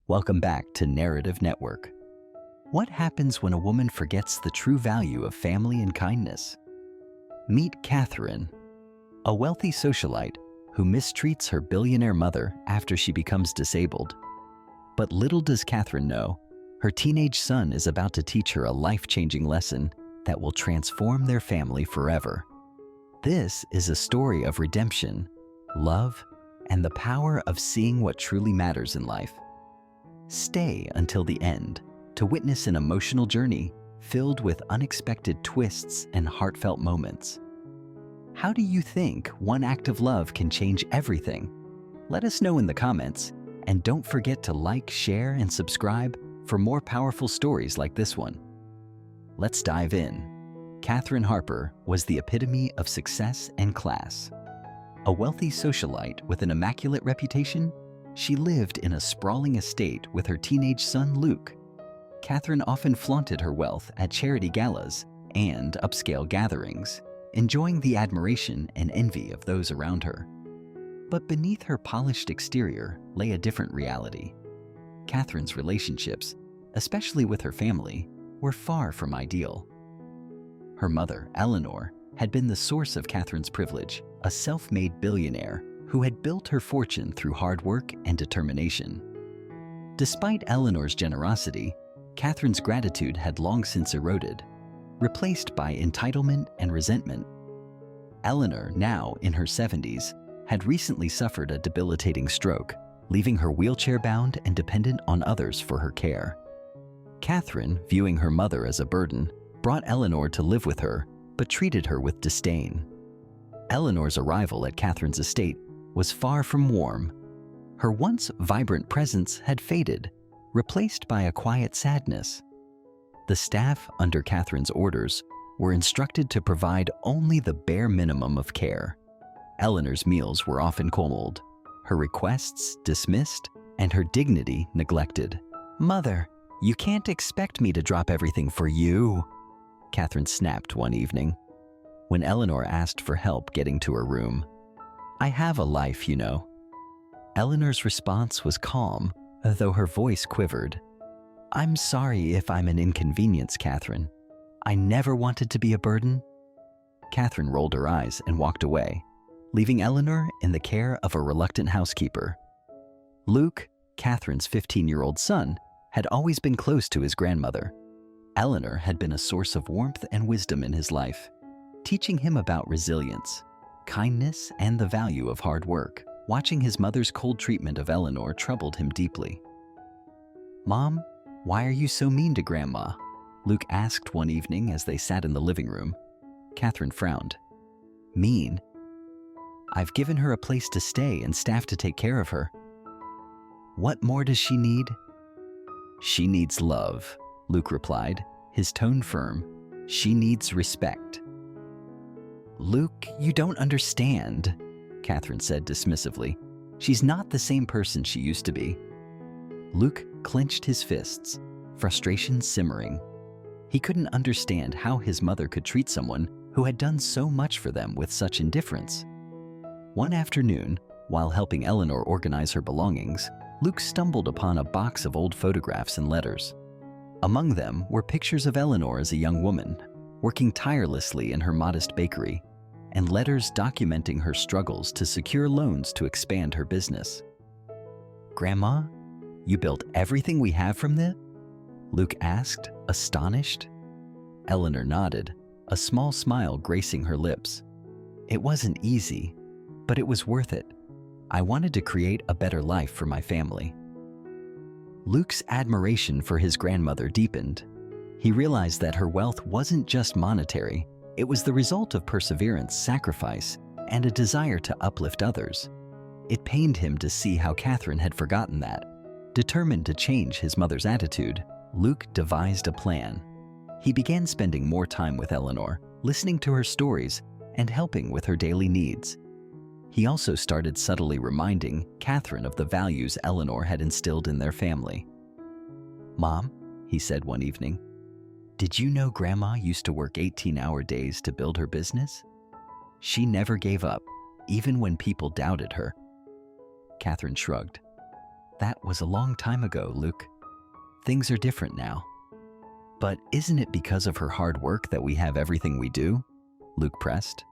Welcome back to Narrative Network. What happens when a woman forgets the true value of family and kindness? Meet Catherine, a wealthy socialite who mistreats her billionaire mother after she becomes disabled. But little does Catherine know, her teenage son is about to teach her a life-changing lesson that will transform their family forever. This is a story of redemption, love, and the power of seeing what truly matters in life. Stay until the end to witness an emotional journey filled with unexpected twists and heartfelt moments. How do you think one act of love can change everything? Let us know in the comments, and don't forget to like, share, and subscribe for more powerful stories like this one. Let's dive in. Catherine Harper was the epitome of success and class. A wealthy socialite with an immaculate reputation, she lived in a sprawling estate with her teenage son, Luke. Catherine often flaunted her wealth at charity galas and upscale gatherings, enjoying the admiration and envy of those around her. But beneath her polished exterior lay a different reality. Catherine's relationships, especially with her family, were far from ideal. Her mother, Eleanor, had been the source of Catherine's privilege, a self-made billionaire who had built her fortune through hard work and determination. Despite Eleanor's generosity, Catherine's gratitude had long since eroded, replaced by entitlement and resentment. Eleanor, now in her 70s, had recently suffered a debilitating stroke, leaving her wheelchair-bound and dependent on others for her care. Catherine, viewing her mother as a burden, brought Eleanor to live with her, but treated her with disdain. Eleanor's arrival at Catherine's estate was far from warm. Her once vibrant presence had faded, replaced by a quiet sadness. The staff, under Catherine's orders, were instructed to provide only the bare minimum of care. Eleanor's meals were often cold, her requests dismissed, and her dignity neglected. "Mother, you can't expect me to drop everything for you," Catherine snapped one evening, when Eleanor asked for help getting to her room. "I have a life, you know." Eleanor's response was calm, though her voice quivered. "I'm sorry if I'm an inconvenience, Catherine. I never wanted to be a burden." Catherine rolled her eyes and walked away, leaving Eleanor in the care of a reluctant housekeeper. Luke, Catherine's 15-year-old son, had always been close to his grandmother. Eleanor had been a source of warmth and wisdom in his life, teaching him about resilience, kindness, and the value of hard work. Watching his mother's cold treatment of Eleanor troubled him deeply. "Mom, why are you so mean to Grandma?" Luke asked one evening as they sat in the living room. Catherine frowned. "Mean? I've given her a place to stay and staff to take care of her. What more does she need?" "She needs love," Luke replied, his tone firm. "She needs respect." "Luke, you don't understand," Catherine said dismissively. "She's not the same person she used to be." Luke clenched his fists, frustration simmering. He couldn't understand how his mother could treat someone who had done so much for them with such indifference. One afternoon, while helping Eleanor organize her belongings, Luke stumbled upon a box of old photographs and letters. Among them were pictures of Eleanor as a young woman, working tirelessly in her modest bakery, and letters documenting her struggles to secure loans to expand her business. "Grandma, you built everything we have from this?" Luke asked, astonished. Eleanor nodded, a small smile gracing her lips. "It wasn't easy, but it was worth it. I wanted to create a better life for my family." Luke's admiration for his grandmother deepened. He realized that her wealth wasn't just monetary, it was the result of perseverance, sacrifice, and a desire to uplift others. It pained him to see how Catherine had forgotten that. Determined to change his mother's attitude, Luke devised a plan. He began spending more time with Eleanor, listening to her stories and helping with her daily needs. He also started subtly reminding Catherine of the values Eleanor had instilled in their family. "Mom," he said one evening, "did you know Grandma used to work 18-hour days to build her business? She never gave up, even when people doubted her." Catherine shrugged. That was a long time ago, Luke. Things are different now. But isn't it because of her hard work that we have everything we do? Luke pressed.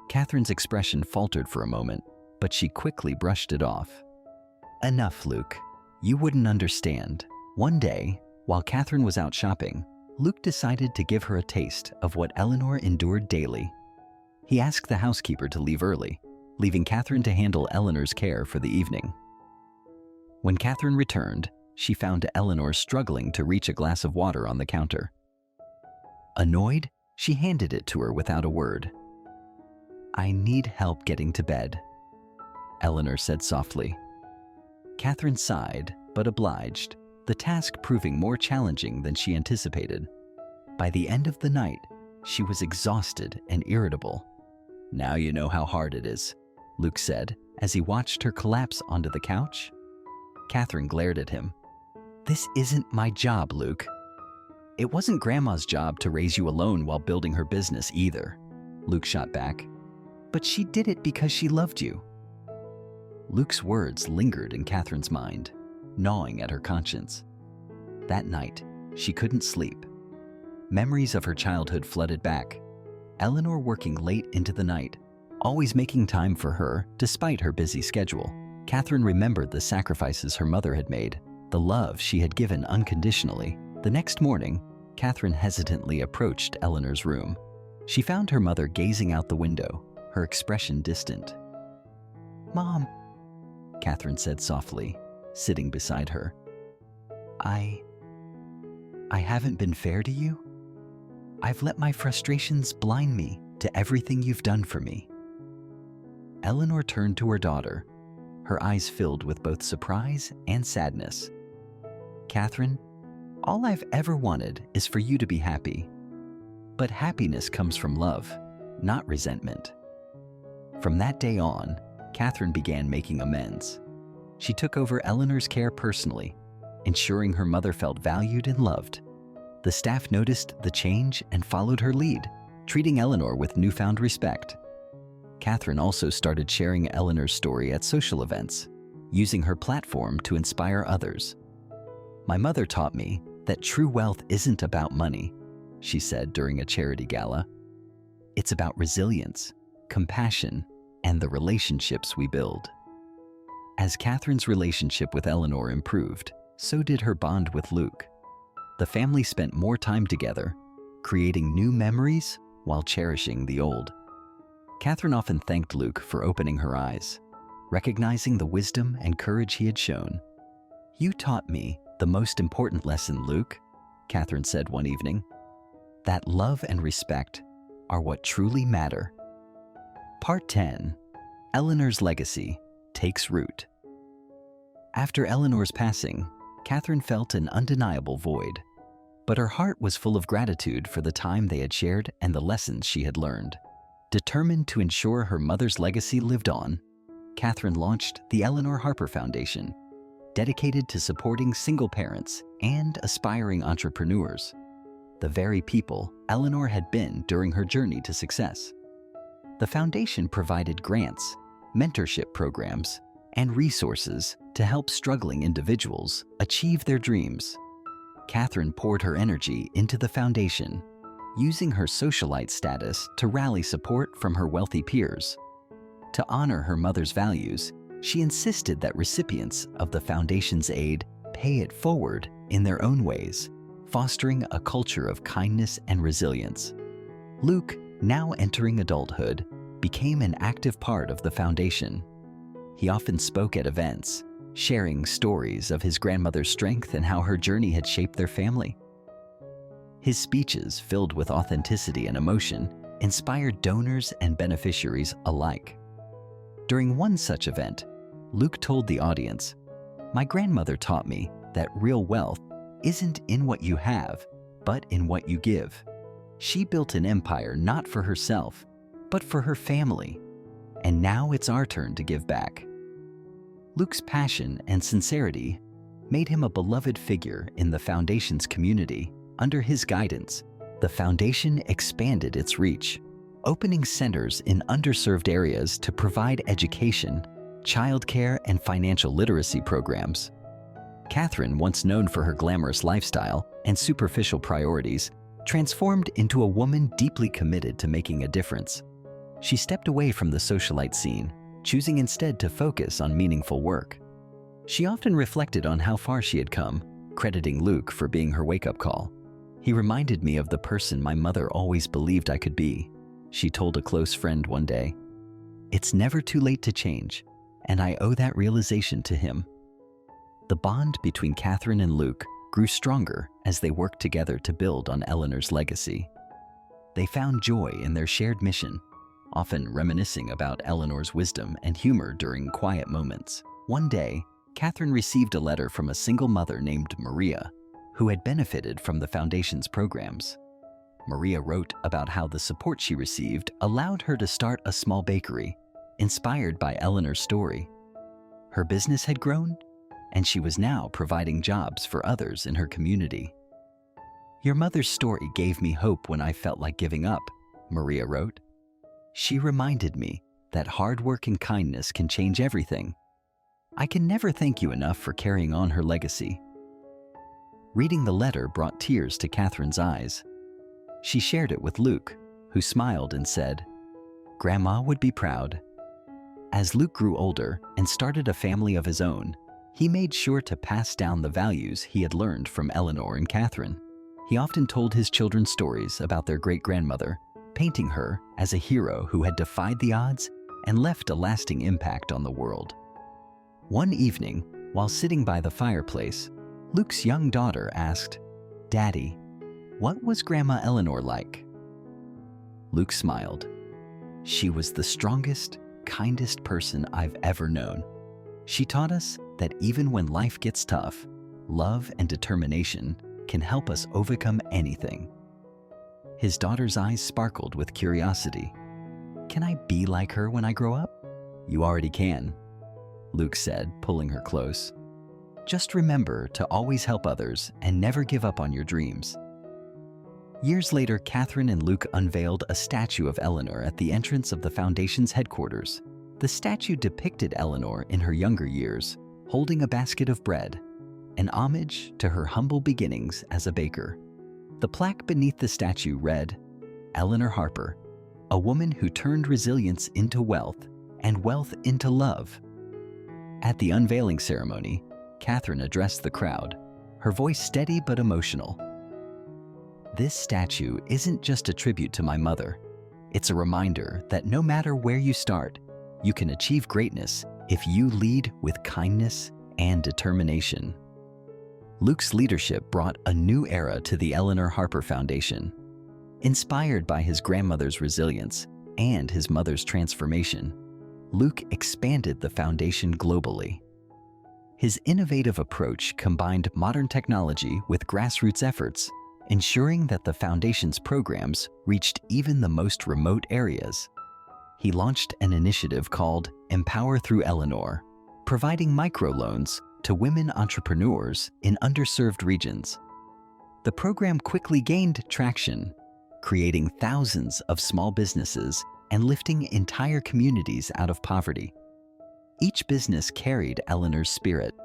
Catherine's expression faltered for a moment, but she quickly brushed it off. Enough, Luke. You wouldn't understand. One day, while Catherine was out shopping, Luke decided to give her a taste of what Eleanor endured daily. He asked the housekeeper to leave early, leaving Catherine to handle Eleanor's care for the evening. When Catherine returned, she found Eleanor struggling to reach a glass of water on the counter. Annoyed, she handed it to her without a word. "I need help getting to bed," Eleanor said softly. Catherine sighed, but obliged, the task proving more challenging than she anticipated. By the end of the night, she was exhausted and irritable. "Now you know how hard it is," Luke said as he watched her collapse onto the couch. Catherine glared at him. "This isn't my job, Luke." "It wasn't Grandma's job to raise you alone while building her business either," Luke shot back. "But she did it because she loved you." Luke's words lingered in Catherine's mind, gnawing at her conscience. That night, she couldn't sleep. Memories of her childhood flooded back. Eleanor working late into the night, always making time for her despite her busy schedule. Catherine remembered the sacrifices her mother had made, the love she had given unconditionally. The next morning, Catherine hesitantly approached Eleanor's room. She found her mother gazing out the window, her expression distant. "Mom," Catherine said softly, sitting beside her. I haven't been fair to you? I've let my frustrations blind me to everything you've done for me." Eleanor turned to her daughter, her eyes filled with both surprise and sadness. "Catherine, all I've ever wanted is for you to be happy. But happiness comes from love, not resentment." From that day on, Catherine began making amends. She took over Eleanor's care personally, ensuring her mother felt valued and loved. The staff noticed the change and followed her lead, treating Eleanor with newfound respect. Catherine also started sharing Eleanor's story at social events, using her platform to inspire others. "My mother taught me that true wealth isn't about money," she said during a charity gala. "It's about resilience, compassion, and the relationships we build." As Catherine's relationship with Eleanor improved, so did her bond with Luke. The family spent more time together, creating new memories while cherishing the old. Catherine often thanked Luke for opening her eyes, recognizing the wisdom and courage he had shown. "You taught me the most important lesson, Luke," Catherine said one evening. "That love and respect are what truly matter." Part 10. Eleanor's Legacy Takes Root. After Eleanor's passing, Catherine felt an undeniable void, but her heart was full of gratitude for the time they had shared and the lessons she had learned. Determined to ensure her mother's legacy lived on, Catherine launched the Eleanor Harper Foundation, dedicated to supporting single parents and aspiring entrepreneurs, the very people Eleanor had been during her journey to success. The foundation provided grants, mentorship programs, and resources to help struggling individuals achieve their dreams. Catherine poured her energy into the foundation, using her socialite status to rally support from her wealthy peers. To honor her mother's values, she insisted that recipients of the foundation's aid pay it forward in their own ways, fostering a culture of kindness and resilience. Luke, now entering adulthood, became an active part of the foundation. He often spoke at events, sharing stories of his grandmother's strength and how her journey had shaped their family. His speeches, filled with authenticity and emotion, inspired donors and beneficiaries alike. During one such event, Luke told the audience, "My grandmother taught me that real wealth isn't in what you have, but in what you give. She built an empire not for herself, but for her family, and now it's our turn to give back." Luke's passion and sincerity made him a beloved figure in the foundation's community. Under his guidance, the foundation expanded its reach, opening centers in underserved areas to provide education, childcare, and financial literacy programs. Catherine, once known for her glamorous lifestyle and superficial priorities, transformed into a woman deeply committed to making a difference. She stepped away from the socialite scene, choosing instead to focus on meaningful work. She often reflected on how far she had come, crediting Luke for being her wake-up call. "He reminded me of the person my mother always believed I could be," she told a close friend one day. "It's never too late to change, and I owe that realization to him." The bond between Catherine and Luke grew stronger as they worked together to build on Eleanor's legacy. They found joy in their shared mission, often reminiscing about Eleanor's wisdom and humor during quiet moments. One day, Catherine received a letter from a single mother named Maria, who had benefited from the Foundation's programs. Maria wrote about how the support she received allowed her to start a small bakery, inspired by Eleanor's story. Her business had grown, and she was now providing jobs for others in her community. "Your mother's story gave me hope when I felt like giving up," Maria wrote. "She reminded me that hard work and kindness can change everything. I can never thank you enough for carrying on her legacy." Reading the letter brought tears to Catherine's eyes. She shared it with Luke, who smiled and said, "Grandma would be proud." As Luke grew older and started a family of his own, he made sure to pass down the values he had learned from Eleanor and Catherine. He often told his children stories about their great-grandmother, painting her as a hero who had defied the odds and left a lasting impact on the world. One evening, while sitting by the fireplace, Luke's young daughter asked, "Daddy, what was Grandma Eleanor like?" Luke smiled. "She was the strongest, kindest person I've ever known. She taught us that even when life gets tough, love and determination can help us overcome anything." His daughter's eyes sparkled with curiosity. "Can I be like her when I grow up?" "You already can," Luke said, pulling her close. "Just remember to always help others and never give up on your dreams." Years later, Catherine and Luke unveiled a statue of Eleanor at the entrance of the Foundation's headquarters. The statue depicted Eleanor in her younger years, holding a basket of bread, an homage to her humble beginnings as a baker. The plaque beneath the statue read, "Eleanor Harper, a woman who turned resilience into wealth and wealth into love." At the unveiling ceremony, Catherine addressed the crowd, her voice steady but emotional. "This statue isn't just a tribute to my mother. It's a reminder that no matter where you start, you can achieve greatness if you lead with kindness and determination." Luke's leadership brought a new era to the Eleanor Harper Foundation. Inspired by his grandmother's resilience and his mother's transformation, Luke expanded the foundation globally. His innovative approach combined modern technology with grassroots efforts, ensuring that the Foundation's programs reached even the most remote areas. He launched an initiative called Empower Through Eleanor, providing microloans to women entrepreneurs in underserved regions. The program quickly gained traction, creating thousands of small businesses and lifting entire communities out of poverty. Each business carried Eleanor's spirit,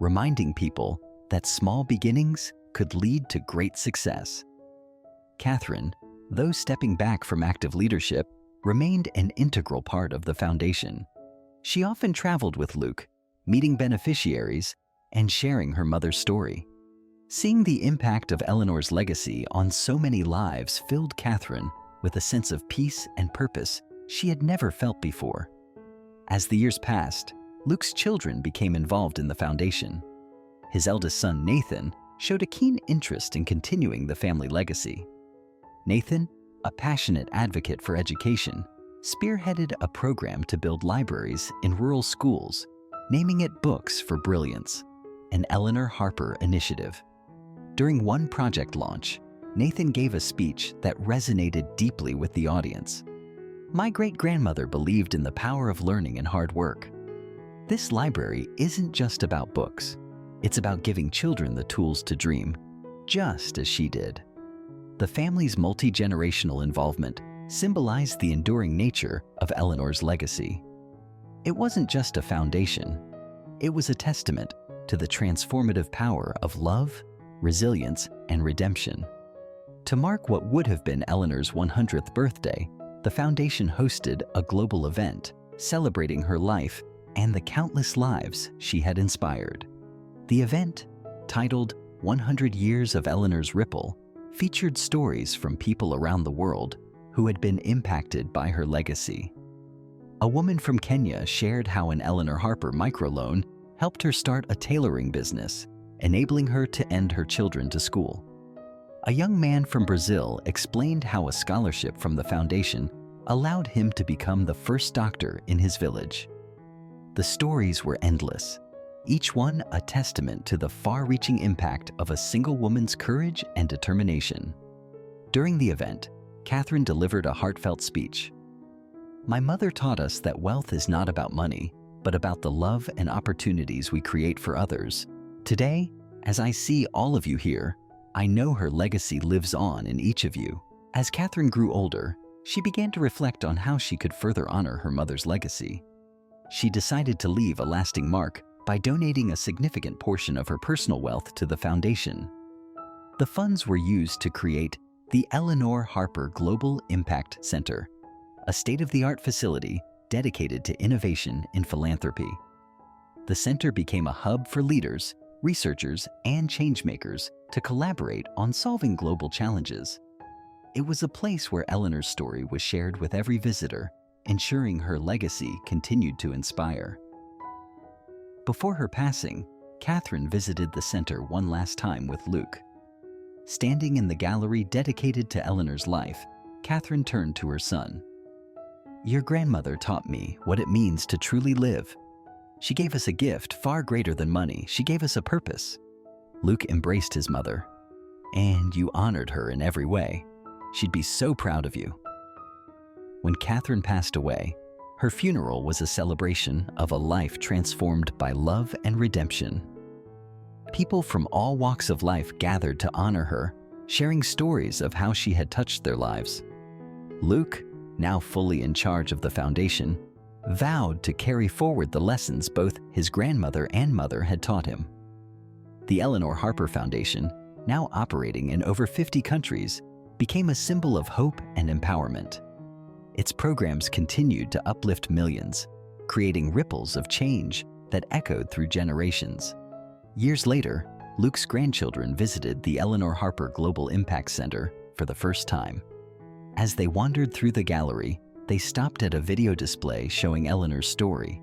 reminding people that small beginnings could lead to great success. Catherine, though stepping back from active leadership, remained an integral part of the Foundation. She often traveled with Luke, meeting beneficiaries and sharing her mother's story. Seeing the impact of Eleanor's legacy on so many lives filled Catherine with a sense of peace and purpose she had never felt before. As the years passed, Luke's children became involved in the Foundation. His eldest son, Nathan, showed a keen interest in continuing the family legacy. Nathan, a passionate advocate for education, spearheaded a program to build libraries in rural schools, naming it Books for Brilliance, an Eleanor Harper initiative. During one project launch, Nathan gave a speech that resonated deeply with the audience. "My great-grandmother believed in the power of learning and hard work. This library isn't just about books. It's about giving children the tools to dream, just as she did." The family's multi-generational involvement symbolized the enduring nature of Eleanor's legacy. It wasn't just a foundation. It was a testament to the transformative power of love, resilience, and redemption. To mark what would have been Eleanor's 100th birthday, the foundation hosted a global event celebrating her life and the countless lives she had inspired. The event, titled 100 Years of Eleanor's Ripple, featured stories from people around the world who had been impacted by her legacy. A woman from Kenya shared how an Eleanor Harper microloan helped her start a tailoring business, enabling her to end her children to school. A young man from Brazil explained how a scholarship from the foundation allowed him to become the first doctor in his village. The stories were endless, each one a testament to the far-reaching impact of a single woman's courage and determination. During the event, Catherine delivered a heartfelt speech. "My mother taught us that wealth is not about money, but about the love and opportunities we create for others. Today, as I see all of you here, I know her legacy lives on in each of you." As Catherine grew older, she began to reflect on how she could further honor her mother's legacy. She decided to leave a lasting mark by donating a significant portion of her personal wealth to the foundation. The funds were used to create the Eleanor Harper Global Impact Center, a state-of-the-art facility dedicated to innovation in philanthropy. The center became a hub for leaders, researchers, and changemakers to collaborate on solving global challenges. It was a place where Eleanor's story was shared with every visitor, ensuring her legacy continued to inspire. Before her passing, Catherine visited the center one last time with Luke. Standing in the gallery dedicated to Eleanor's life, Catherine turned to her son. "Your grandmother taught me what it means to truly live. She gave us a gift far greater than money. She gave us a purpose." Luke embraced his mother. "And you honored her in every way. She'd be so proud of you." When Catherine passed away, her funeral was a celebration of a life transformed by love and redemption. People from all walks of life gathered to honor her, sharing stories of how she had touched their lives. Luke, now fully in charge of the foundation, vowed to carry forward the lessons both his grandmother and mother had taught him. The Eleanor Harper Foundation, now operating in over 50 countries, became a symbol of hope and empowerment. Its programs continued to uplift millions, creating ripples of change that echoed through generations. Years later, Luke's grandchildren visited the Eleanor Harper Global Impact Center for the first time. As they wandered through the gallery, they stopped at a video display showing Eleanor's story,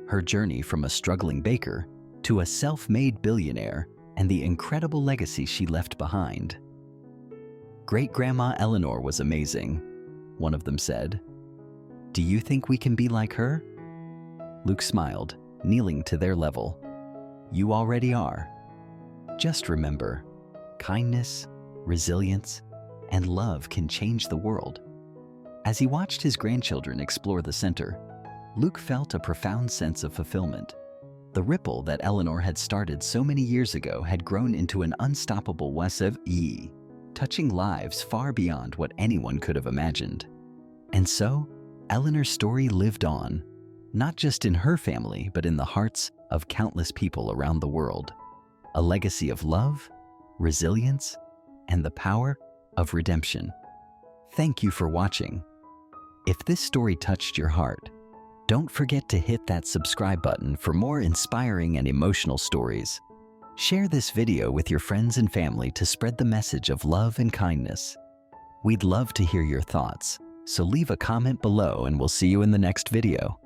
her journey from a struggling baker to a self-made billionaire, and the incredible legacy she left behind. "Great-Grandma Eleanor was amazing," one of them said. "Do you think we can be like her?" Luke smiled, kneeling to their level. "You already are. Just remember, kindness, resilience, and love can change the world." As he watched his grandchildren explore the center, Luke felt a profound sense of fulfillment. The ripple that Eleanor had started so many years ago had grown into an unstoppable wave, touching lives far beyond what anyone could have imagined. And so, Eleanor's story lived on, not just in her family, but in the hearts of countless people around the world. A legacy of love, resilience, and the power of redemption. Thank you for watching. If this story touched your heart, don't forget to hit that subscribe button for more inspiring and emotional stories. Share this video with your friends and family to spread the message of love and kindness. We'd love to hear your thoughts, so leave a comment below and we'll see you in the next video.